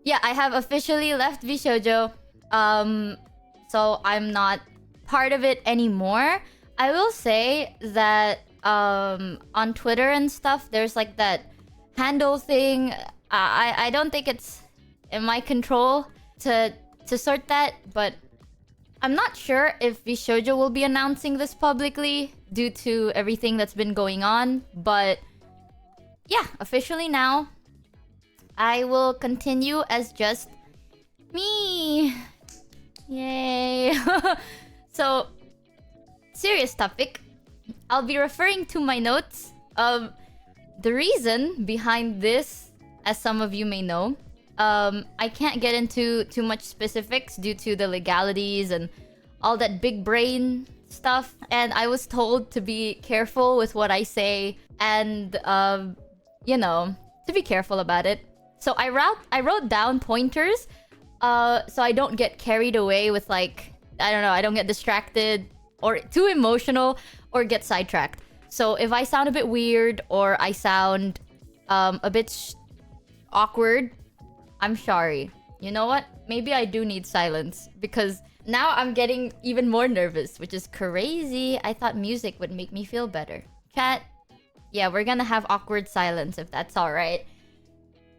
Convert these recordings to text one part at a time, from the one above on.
yeah, I have officially left Vshojo. So I'm not part of it anymore. I will say that on Twitter and stuff, there's like that handle thing. I don't think it's in my control to sort that, but I'm not sure if Vshojo will be announcing this publicly due to everything that's been going on. But yeah, officially now, I will continue as just me. Yay. So, serious topic. I'll be referring to my notes. The reason behind this, as some of you may know, I can't get into too much specifics due to the legalities and all that big brain stuff. And I was told to be careful with what I say and, you know, to be careful about it. So I wrote down pointers, so I don't get carried away with, like, I don't know, I don't get distracted or too emotional or get sidetracked. So if I sound a bit weird or I sound a bit awkward, I'm sorry. You know what? Maybe I do need silence because now I'm getting even more nervous, which is crazy. I thought music would make me feel better. Chat, yeah, we're gonna have awkward silence if that's alright.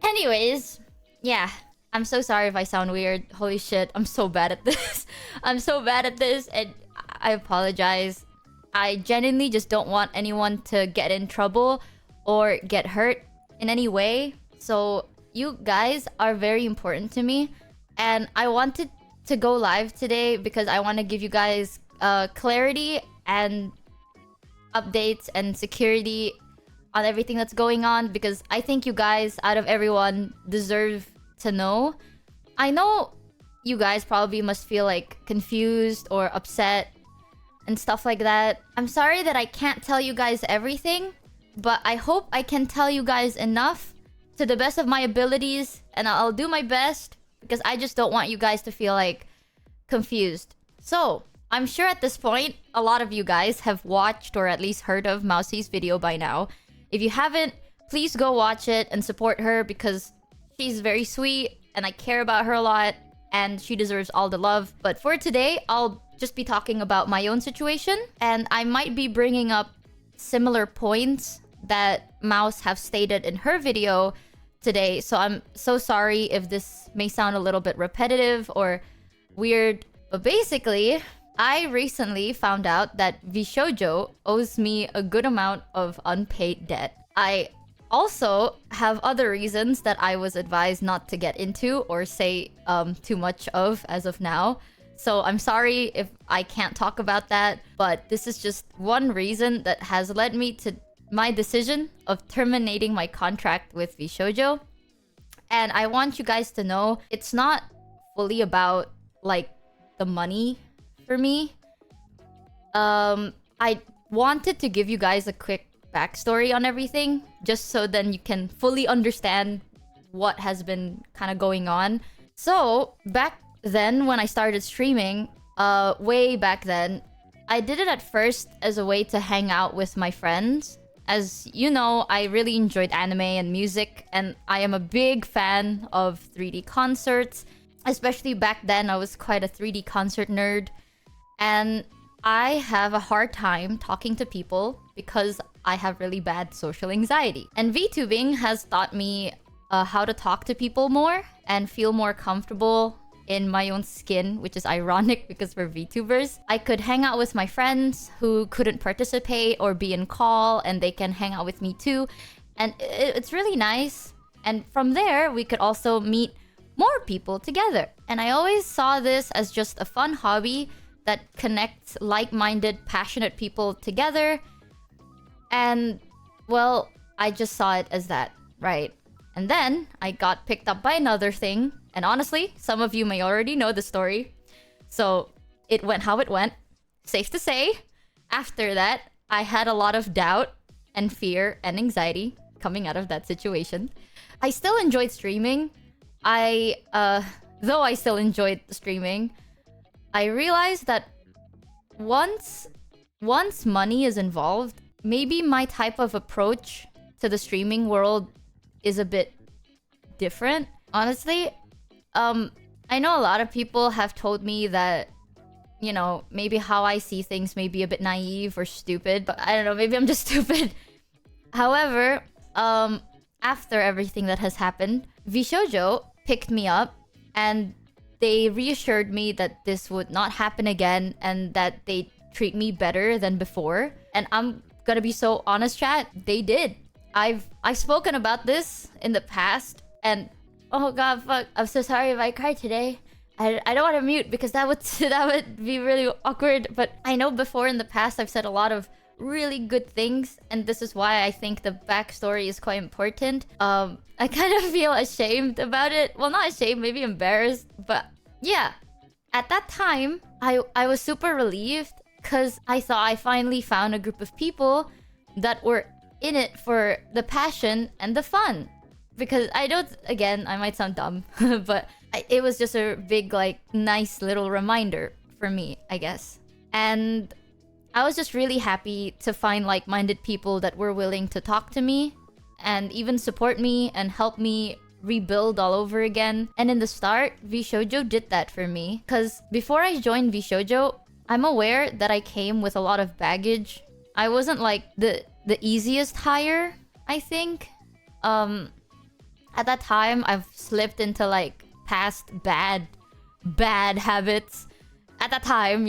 Anyways, yeah, I'm so sorry if I sound weird. Holy shit, I'm so bad at this. I'm so bad at this, and I apologize. I genuinely just don't want anyone to get in trouble or get hurt in any way. So you guys are very important to me, and I wanted to go live today because I want to give you guys clarity and updates and security on everything that's going on, because I think you guys, out of everyone, deserve to know. I know you guys probably must feel like confused or upset and stuff like that. I'm sorry that I can't tell you guys everything, but I hope I can tell you guys enough to the best of my abilities, and I'll do my best because I just don't want you guys to feel like confused. So, I'm sure at this point, a lot of you guys have watched or at least heard of Mousie's video by now. If you haven't, please go watch it and support her because she's very sweet and I care about her a lot and she deserves all the love. But for today, I'll just be talking about my own situation, and I might be bringing up similar points that Mouse have stated in her video today. So I'm so sorry if this may sound a little bit repetitive or weird. But basically, I recently found out that Vshojo owes me a good amount of unpaid debt. I also have other reasons that I was advised not to get into or say too much of as of now. So I'm sorry if I can't talk about that, but this is just one reason that has led me to my decision of terminating my contract with Vshojo. And I want you guys to know it's not fully about, like, the money for me. I wanted to give you guys a quick backstory on everything, just so then you can fully understand what has been kind of going on. So, back then when I started streaming, way back then, I did it at first as a way to hang out with my friends. As you know, I really enjoyed anime and music, and I am a big fan of 3D concerts. Especially back then, I was quite a 3D concert nerd. And I have a hard time talking to people because I have really bad social anxiety. And VTubing has taught me how to talk to people more and feel more comfortable in my own skin, which is ironic because we're VTubers. I could hang out with my friends who couldn't participate or be in call, and they can hang out with me too. And it's really nice. And from there, we could also meet more people together. And I always saw this as just a fun hobby that connects like-minded, passionate people together. And, well, I just saw it as that, right? And then I got picked up by another thing. And honestly, some of you may already know the story. So it went how it went. Safe to say, after that, I had a lot of doubt and fear and anxiety coming out of that situation. I still enjoyed streaming. Though I still enjoyed streaming, I realized that once money is involved, maybe my type of approach to the streaming world is a bit different. Honestly, I know a lot of people have told me that, maybe how I see things may be a bit naive or stupid, but I don't know, maybe I'm just stupid. However, after everything that has happened, Vshojo picked me up and they reassured me that this would not happen again and that they treat me better than before. And I'm gonna be so honest, chat, they did. I've spoken about this in the past, and oh god, fuck, I'm so sorry if I cried today. I don't want to mute because that would be really awkward. But I know before in the past I've said a lot of really good things, and this is why I think the backstory is quite important. I kind of feel ashamed about it. Well, not ashamed, maybe embarrassed, but yeah. At that time, I was super relieved because I thought I finally found a group of people that were in it for the passion and the fun. Because I don't, again, I might sound dumb, but it was just a big, like, nice little reminder for me, I guess. And I was just really happy to find like-minded people that were willing to talk to me and even support me and help me rebuild all over again. And in the start, Vshojo did that for me. Because before I joined Vshojo, I'm aware that I came with a lot of baggage. I wasn't like the easiest hire, I think. At that time, I've slipped into like past bad habits. At that time,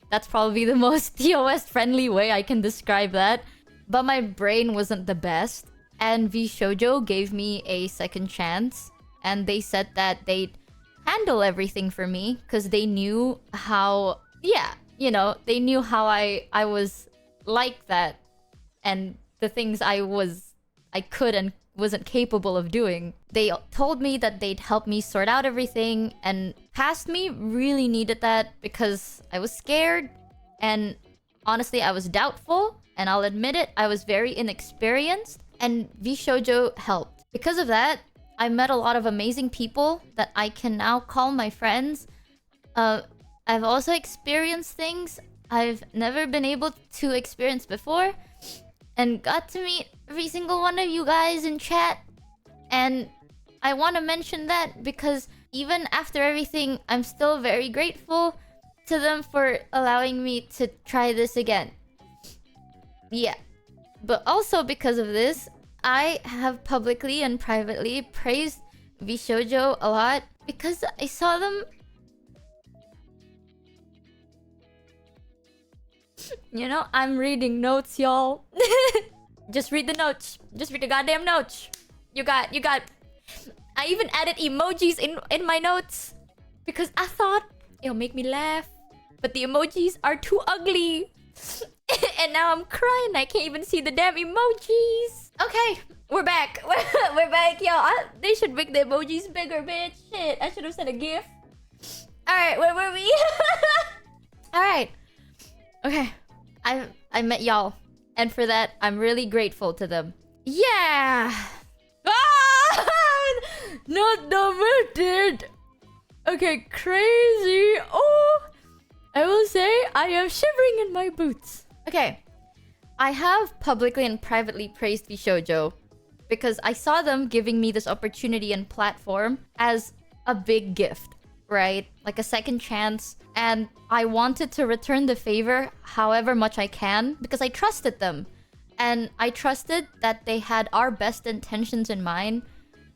that's probably the most TOS friendly way I can describe that. But my brain wasn't the best. And Vshojo gave me a second chance. And they said that they'd handle everything for me because they knew how, they knew how I was like that. And the things I could and wasn't capable of doing. They told me that they'd help me sort out everything, and past me really needed that because I was scared, and honestly I was doubtful, and I'll admit it, I was very inexperienced, and Vshojo helped. Because of that, I met a lot of amazing people that I can now call my friends. I've also experienced things I've never been able to experience before, and got to meet every single one of you guys in chat. And I want to mention that because even after everything, I'm still very grateful to them for allowing me to try this again. Yeah. But also because of this, I have publicly and privately praised Vshojo a lot because I saw them... I'm reading notes, y'all. Just read the notes. Just read the goddamn notes. You got... I even added emojis in my notes because I thought it'll make me laugh. But the emojis are too ugly. And now I'm crying. I can't even see the damn emojis. Okay, we're back. We're back, y'all. They should make the emojis bigger, bitch. Shit, I should have sent a GIF. Alright, where were we? Alright. Okay, I met y'all, and for that, I'm really grateful to them. Yeah! Ah! Not demented! Okay, crazy! Oh! I will say, I am shivering in my boots. Okay, I have publicly and privately praised Vshojo because I saw them giving me this opportunity and platform as a big gift, right? Like a second chance. And I wanted to return the favor however much I can because I trusted them. And I trusted that they had our best intentions in mind.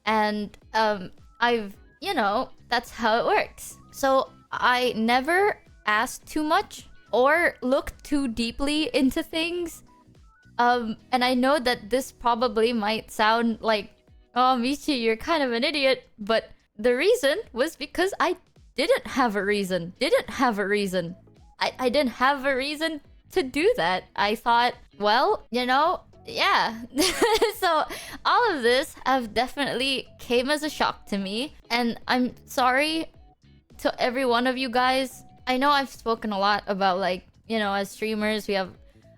And that's how it works. So I never asked too much or looked too deeply into things. And I know that this probably might sound like, oh, Michi, you're kind of an idiot. But the reason was because I didn't have a reason. I didn't have a reason to do that. I thought, well, yeah. So all of this have definitely came as a shock to me. And I'm sorry to every one of you guys. I know I've spoken a lot about as streamers, we have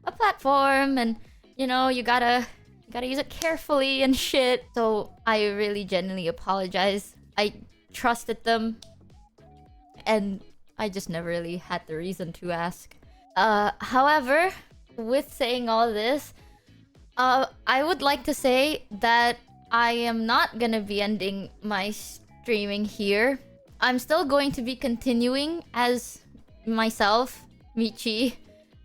a platform and, you gotta use it carefully and shit. So I really genuinely apologize. I trusted them. And I just never really had the reason to ask. However, with saying all this, I would like to say that I am not gonna be ending my streaming here. I'm still going to be continuing as myself, Michi,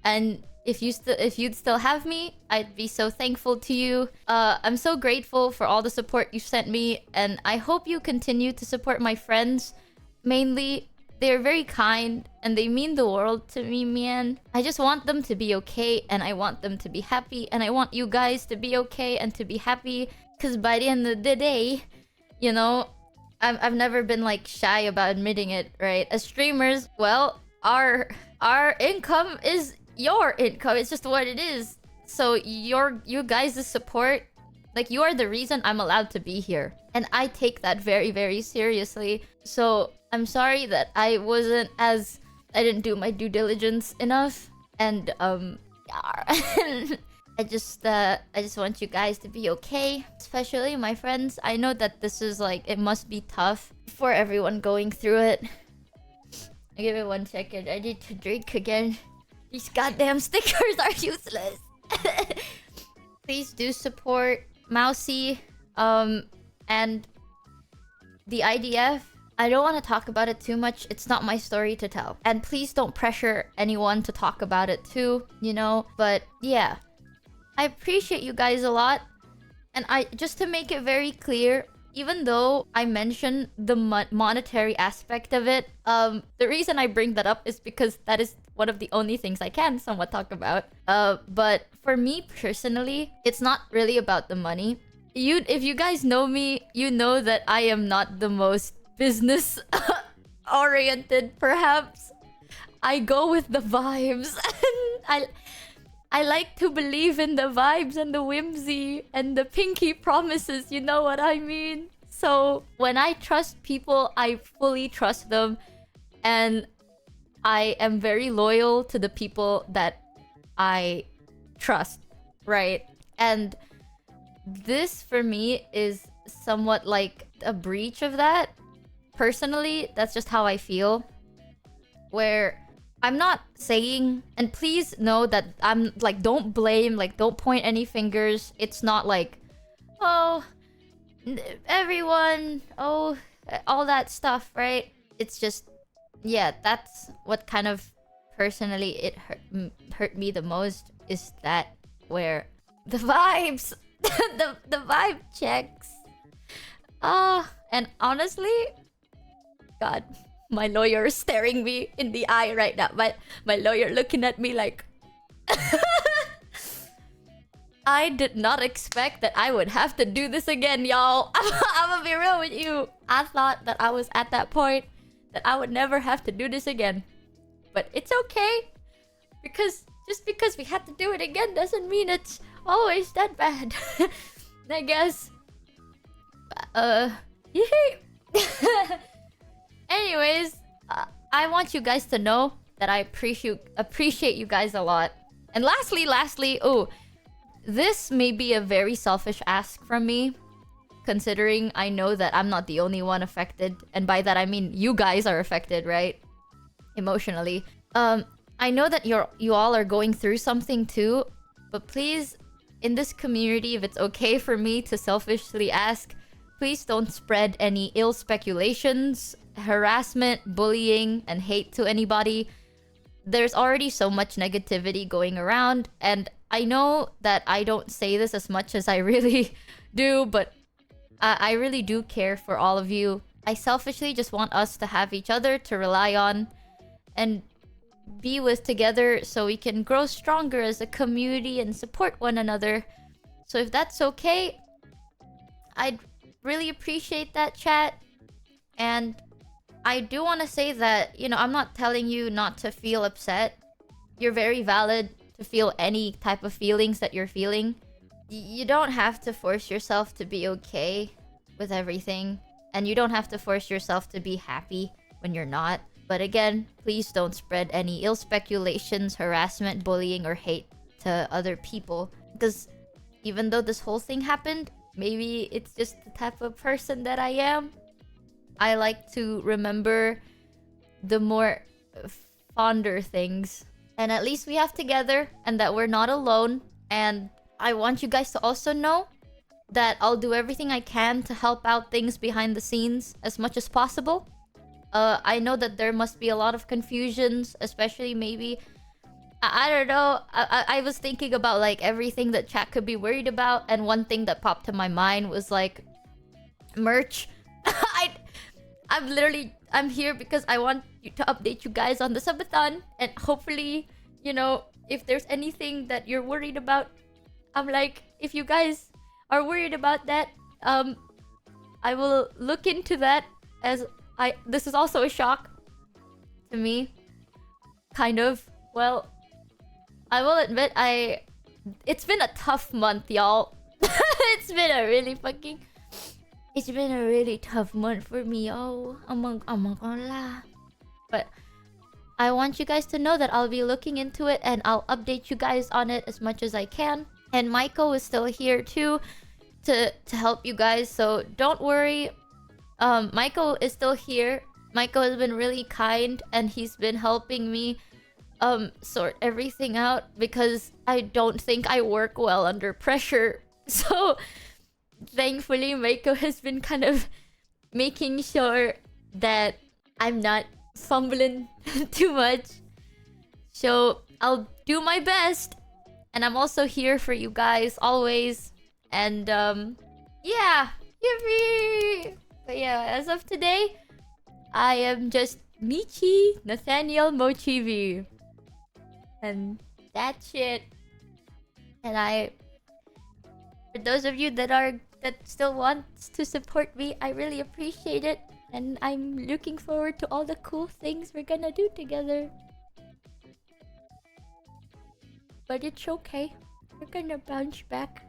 and if you'd still have me, I'd be so thankful to you. I'm so grateful for all the support you've sent me, and I hope you continue to support my friends. Mainly, they're very kind and they mean the world to me, man. I just want them to be okay, and I want them to be happy, and I want you guys to be okay and to be happy. Cause by the end of the day, you know, I've never been like shy about admitting it, right? As streamers, well, our income is your income. It's just what it is. So you guys' support, like, you are the reason I'm allowed to be here, and I take that very, very seriously. So I'm sorry that I didn't do my due diligence enough, and I just want you guys to be okay, especially my friends. I know that this is like, it must be tough for everyone going through it. Give it 1 second. I need to drink again. These goddamn stickers are useless. Please do support Mousy, and the IDF. I don't want to talk about it too much. It's not my story to tell. And please don't pressure anyone to talk about it too, you know? But yeah, I appreciate you guys a lot. And just to make it very clear, even though I mentioned the monetary aspect of it, the reason I bring that up is because that is one of the only things I can somewhat talk about. But for me personally, it's not really about the money. If you guys know me, you know that I am not the most business oriented, perhaps. I go with the vibes. I like to believe in the vibes and the whimsy and the pinky promises, you know what I mean? So when I trust people, I fully trust them, and I am very loyal to the people that I trust, right? And this for me is somewhat like a breach of that. Personally, that's just how I feel. Where I'm not saying, and please know that I'm like, don't blame, like, don't point any fingers. It's not like, oh, everyone, oh, all that stuff, right? It's just, yeah, that's what kind of personally it hurt me the most, is that where the vibes, the vibe checks. And honestly, God, my lawyer is staring me in the eye right now. My lawyer looking at me like... I did not expect that I would have to do this again, y'all. I'm gonna be real with you. I thought that I was at that point that I would never have to do this again. But it's okay. Because just because we had to do it again doesn't mean it's always that bad. I guess. Anyways, I want you guys to know that I appreciate you guys a lot. And lastly, oh, this may be a very selfish ask from me, considering I know that I'm not the only one affected, and by that I mean you guys are affected, right? Emotionally. I know that you all are going through something too, but please, in this community, if it's okay for me to selfishly ask, please don't spread any ill speculations, harassment, bullying, and hate to anybody. There's already so much negativity going around, and I know that I don't say this as much as I really do, but I really do care for all of you. I selfishly just want us to have each other to rely on and be with together so we can grow stronger as a community and support one another. So if that's okay, I'd really appreciate that, chat. And I do want to say that, you know, I'm not telling you not to feel upset. You're very valid to feel any type of feelings that you're feeling. You don't have to force yourself to be okay with everything. And you don't have to force yourself to be happy when you're not. But again, please don't spread any ill speculations, harassment, bullying, or hate to other people. Because even though this whole thing happened, maybe it's just the type of person that I am. I like to remember the more fonder things. And at least we have together, and that we're not alone. And I want you guys to also know that I'll do everything I can to help out things behind the scenes as much as possible. I know that there must be a lot of confusions, especially maybe I don't know. I was thinking about like everything that chat could be worried about, and one thing that popped to my mind was like merch. I'm here because I want to update you guys on the subathon, and hopefully, you know, if there's anything that you're worried about, I'm like, if you guys are worried about that, I will look into that, as this is also a shock to me, kind of. Well, I will admit it's been a tough month, y'all. It's been a really tough month for me, oh. But I want you guys to know that I'll be looking into it and I'll update you guys on it as much as I can. And Michael is still here too to help you guys, so don't worry. Michael is still here. Michael has been really kind and he's been helping me sort everything out, because I don't think I work well under pressure. So thankfully Michael has been kind of making sure that I'm not fumbling too much. So I'll do my best, and I'm also here for you guys always. And yeah, yippee! But yeah, as of today, I am just Michi Nathaniel Mochivi. And that's it. And for those of you that still wants to support me, I really appreciate it. And I'm looking forward to all the cool things we're gonna do together. But it's okay. We're gonna bounce back.